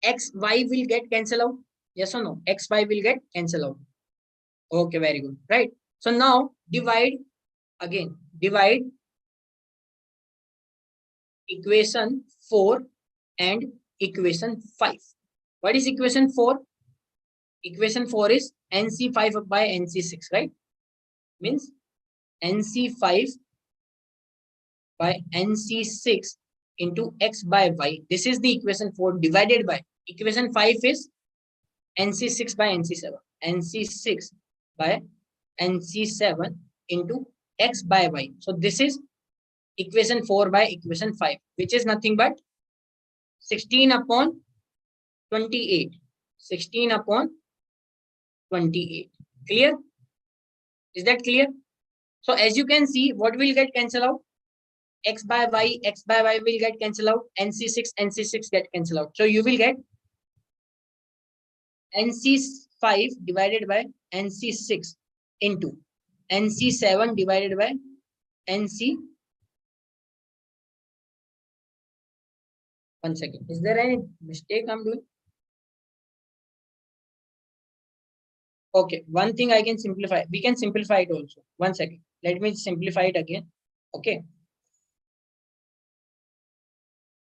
x, y will get cancelled out. Yes or no? X, y will get cancelled out. Okay, very good. Right. So now divide again. Divide equation 4 and equation 5. What is equation 4? Equation 4 is NC5 by NC6, right? Means NC5 by NC6 into x by y. This is the equation 4 divided by equation 5 is NC6 by NC7. NC6 by NC7 into x by y. So this is equation 4 by equation 5, which is nothing but 16 upon 28. 16 upon 28. Clear? Is that clear? So as you can see, what will get cancelled out? X by y will get cancelled out. NC6 get cancelled out. So you will get NC5 divided by NC6 into NC7 divided by NC. One second. Is there any mistake I'm doing? Okay. One thing I can simplify. We can simplify it also. One second. Let me simplify it again. Okay.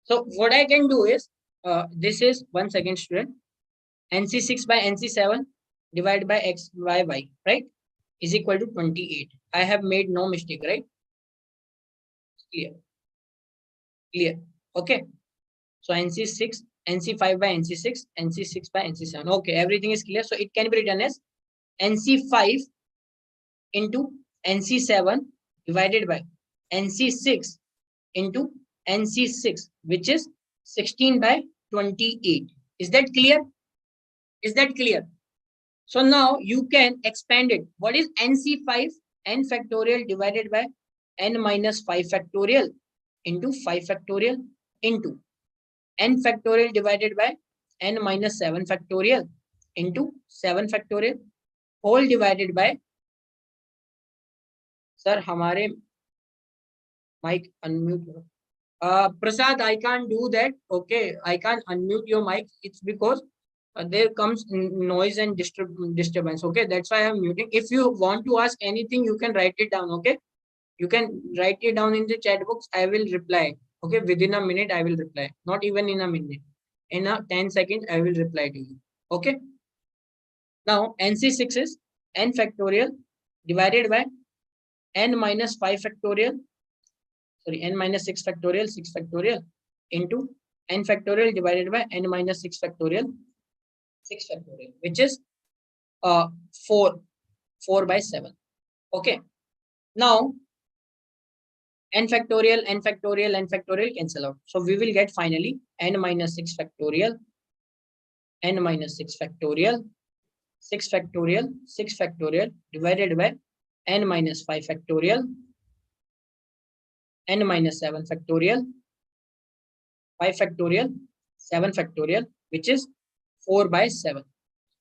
So what I can do is, this is 1 second, student. NC6 by NC7 divided by x by y, right, is equal to 28. I have made no mistake, right? Clear. Clear. Okay. So NC6, NC5 by NC6, NC6 by NC7. Okay, everything is clear. So it can be written as NC5 into NC7 divided by NC6 into NC6, which is 16 by 28. Is that clear? Is that clear? So now you can expand it. What is NC5? N factorial divided by n minus 5 factorial into 5 factorial into n factorial divided by n minus 7 factorial into 7 factorial whole divided by, sir, हमारे mic unmute. Prasad, I can't do that. Okay, I can't unmute your mic. It's because there comes noise and disturbance. Okay, that's why I'm muting. If you want to ask anything, you can write it down. Okay, you can write it down in the chat box. I will reply. Okay, within a minute, I will reply. Not even in a minute. In a 10 seconds, I will reply to you. Okay. Now, NC6 is n factorial divided by n minus 5 factorial. Sorry, n minus 6 factorial, 6 factorial into n factorial divided by n minus 6 factorial, 6 factorial, which is 4 by 7. Okay. Now, n factorial cancel out. So we will get finally n minus 6 factorial, n minus 6 factorial, 6 factorial, 6 factorial divided by n minus 5 factorial, n minus 7 factorial, 5 factorial, 7 factorial, which is 4 by 7.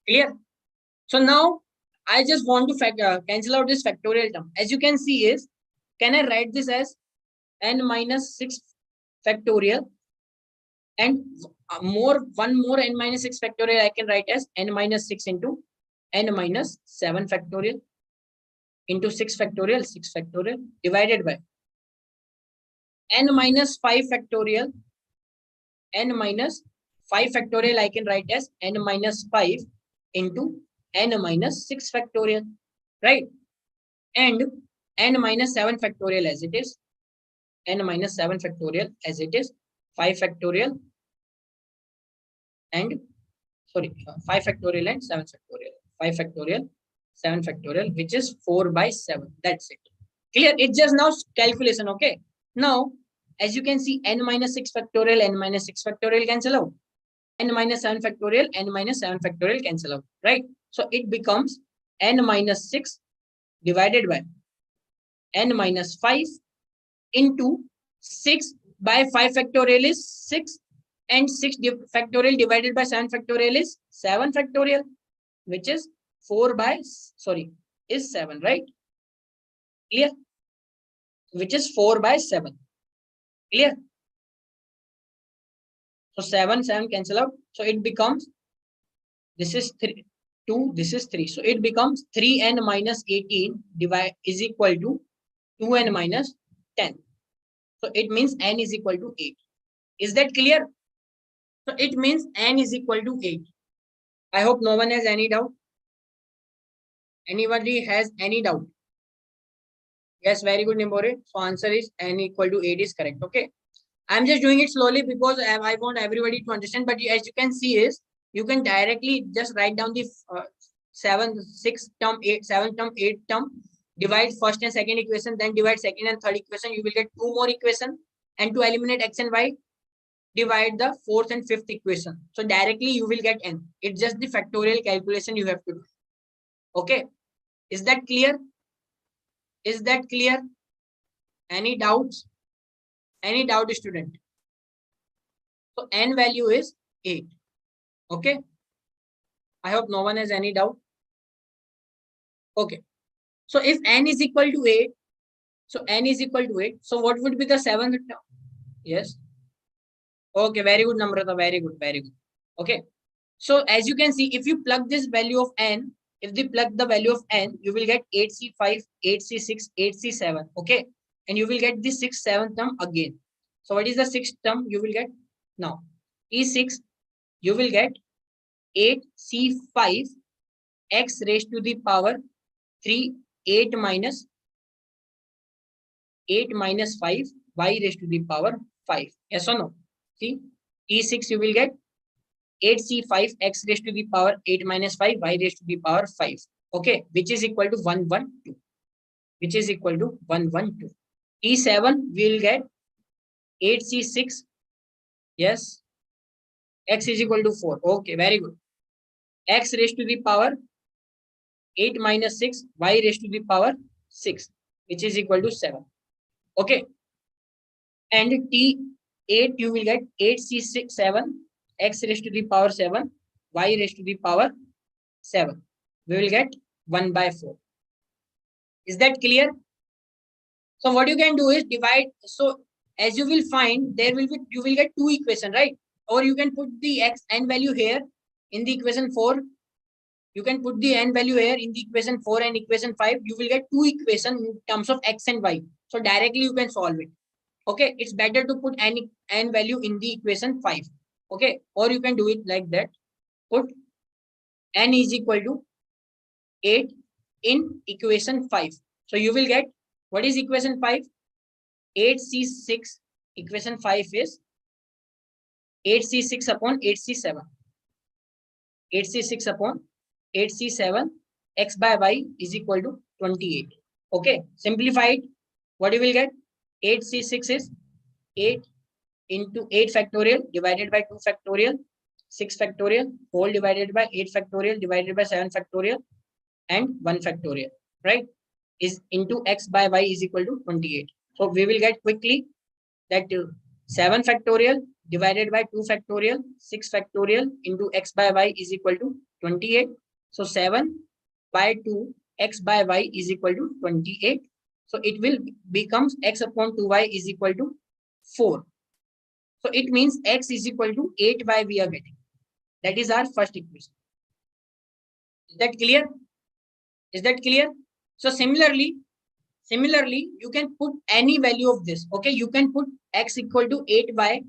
Clear? So now I just want to cancel out this factorial term. As you can see is, can I write this as n minus 6 factorial and one more n minus 6 factorial I can write as n minus 6 into n minus 7 factorial into 6 factorial divided by n minus 5 factorial, n minus 5 factorial I can write as n minus 5 into n minus 6 factorial, right? And n minus 7 factorial as it is, n minus 7 factorial as it is, 5 factorial and 5 factorial and 7 factorial, 5 factorial, 7 factorial, which is 4 by 7. That's it. Clear? It's just now calculation. Okay. Now, as you can see, n minus 6 factorial, n minus 6 factorial cancel out. N minus 7 factorial, n minus 7 factorial cancel out. Right? So it becomes n minus 6 divided by n minus 5 into 6 by 5 factorial is 6, and 6 factorial divided by 7 factorial is 7 factorial, which is 4 by, is 7, right? Clear? Which is 4 by 7. Clear? So 7 cancel out. So it becomes, this is 3, 2, this is 3. So it becomes 3n minus 18 is equal to 2n minus 10. So it means n is equal to 8. Is that clear? So it means n is equal to 8. I hope no one has any doubt. Anybody has any doubt? Yes, very good, Nimbore. So answer is n equal to 8 is correct. Okay. I'm just doing it slowly because I want everybody to understand. But as you can see is, you can directly just write down the 7, 6 term, 8, 7 term, 8 term, divide first and second equation, then divide second and third equation. You will get 2 more equation. And to eliminate x and y, divide the fourth and fifth equation. So directly you will get n. It's just the factorial calculation you have to do. Okay. Is that clear? Is that clear? Any doubts? Any doubt, student? So n value is 8. Okay. I hope no one has any doubt. Okay. So if n is equal to 8, so n is equal to 8. So what would be the 7th term? Yes. Okay, very good, Namrata. Very good, very good. Okay. So as you can see, if you plug this value of n, if they plug the value of n, you will get 8c5, 8c6, 8c7. Okay. And you will get the 6th, 7th term again. So what is the 6th term you will get? Now, E6, you will get 8c5 x raised to the power 3, 8 minus 5 y raised to the power 5. Yes or no? See, E6 you will get 8c5 x raised to the power 8 minus 5 y raised to the power 5. Okay, which is equal to 112. Which is equal to 112. E7 we will get 8c6. Yes. X is equal to 4. Okay, very good. X raised to the power 8 minus 6 y raised to the power 6, which is equal to 7. Okay. And T8 you will get 8c6 7 x raised to the power 7 y raised to the power 7. We will get 1 by 4. Is that clear? So what you can do is divide. So as you will find, you will get 2 equations, right? Or you can put the n value here in the equation 4. You can put the n value here in the equation 4 and equation 5. You will get 2 equations in terms of x and y. So directly you can solve it. Okay, it's better to put n value in the equation 5. Okay, or you can do it like that. Put n is equal to 8 in equation 5. So you will get, what is equation 5? 8c6. Equation 5 is 8c6 upon 8c7. 8c6 upon 8c7 x by y is equal to 28. Okay, simplified. What you will get? 8c6 is 8 into 8 factorial divided by 2 factorial, 6 factorial, whole divided by 8 factorial divided by 7 factorial, and 1 factorial, right? Is into x by y is equal to 28. So we will get quickly that 7 factorial divided by 2 factorial, 6 factorial into x by y is equal to 28. So 7 by 2 x by y is equal to 28. So it will becomes x upon 2y is equal to 4. So it means x is equal to 8y we are getting. That is our first equation. Is that clear? Is that clear? So similarly, you can put any value of this. Okay, you can put x equal to 8y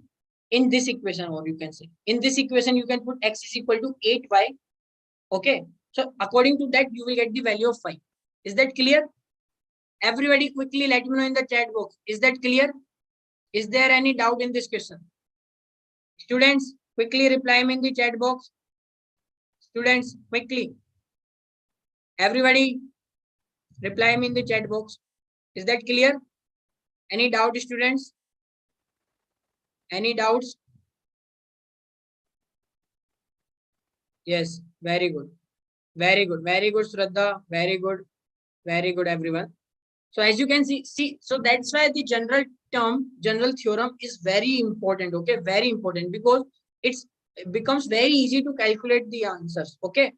in this equation, or you can say in this equation you can put x is equal to 8y Okay. So according to that, you will get the value of 5. Is that clear? Everybody quickly let me know in the chat box. Is that clear? Is there any doubt in this question? Students, quickly reply me in the chat box. Students, quickly. Everybody, reply me in the chat box. Is that clear? Any doubt, students? Any doubts? Yes, very good. Very good. Very good, Shraddha. Very good. Very good, everyone. So as you can see, so that's why the general term, general theorem is very important. Okay, very important because it becomes very easy to calculate the answers. Okay,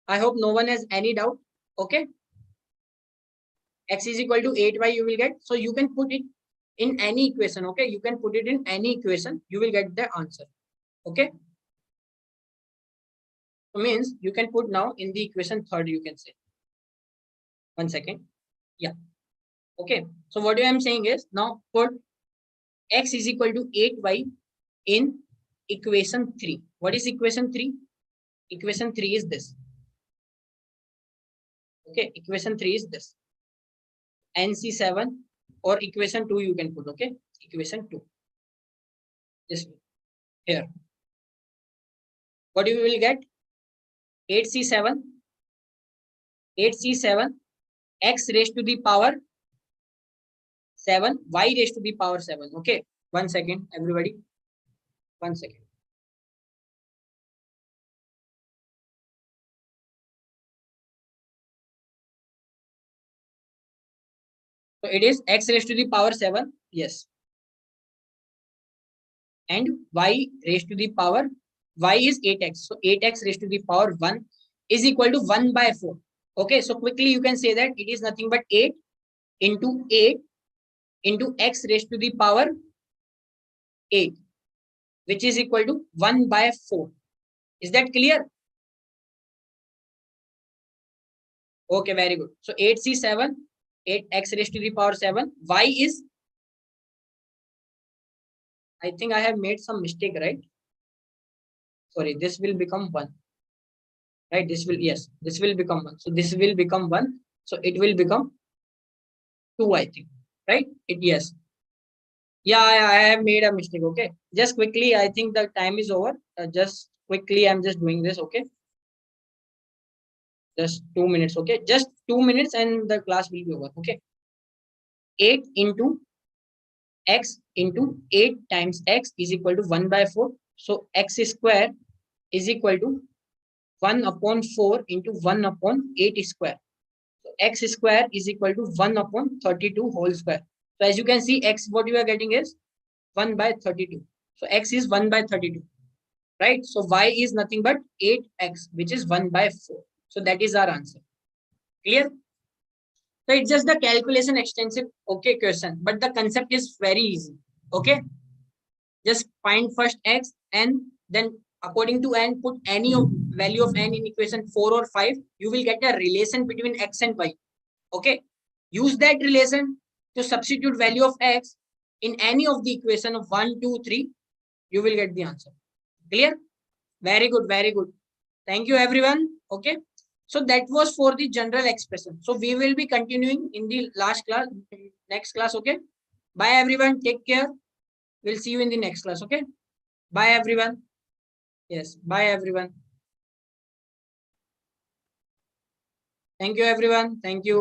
I hope no one has any doubt. Okay, x is equal to 8y you will get. So you can put it in any equation. Okay, you can put it in any equation. You will get the answer. Okay, so means you can put now in the equation third. You can say 1 second. Yeah. Okay. So what I am saying is now put x is equal to 8y in equation 3. What is equation 3? Equation 3 is this. Okay, equation 3 is this. NC7 or equation 2 you can put. Okay, equation 2. This here. What you will get? 8C7, 8C7, x raised to the power 7, y raised to the power 7. Okay, 1 second, everybody. 1 second. So it is x raised to the power 7. Yes. And y raised to the power, y is 8x. So 8x raised to the power 1 is equal to 1 by 4. Okay, so quickly you can say that it is nothing but 8 into 8 into x raised to the power 8, which is equal to 1 by 4. Is that clear? Okay, very good. So 8C7, 8x raised to the power 7. Y is, I think I have made some mistake, right? Sorry, this will become 1. Right? This will, yes, this will become 1. So this will become 1. So it will become 2, I think. Right? It, yes. Yeah, I have made a mistake. Okay. Just quickly, I think the time is over. Just quickly, I'm just doing this. Okay. Just 2 minutes. Okay. Just 2 minutes and the class will be over. Okay. 8 into x into 8 times x is equal to 1 by 4. So x square is equal to 1 upon 4 into 1 upon 8 square. So x square is equal to 1 upon 32 whole square. So as you can see, x what you are getting is 1 by 32. So x is 1 by 32. Right? So y is nothing but 8x, which is 1 by 4. So that is our answer. Clear? So it's just the calculation extensive, okay, question, but the concept is very easy. Okay, just find first x and then according to n put any of value of n in equation 4 or 5. You will get a relation between x and y. Okay, use that relation to substitute value of x in any of the equation of 1, 2, 3. You will get the answer. Clear? Very good, very good. Thank you, everyone. Okay. So that was for the general expression. So we will be continuing in the last class, next class. Okay. Bye, everyone. Take care. We'll see you in the next class. Okay. Bye, everyone. Yes. Bye, everyone. Thank you, everyone. Thank you.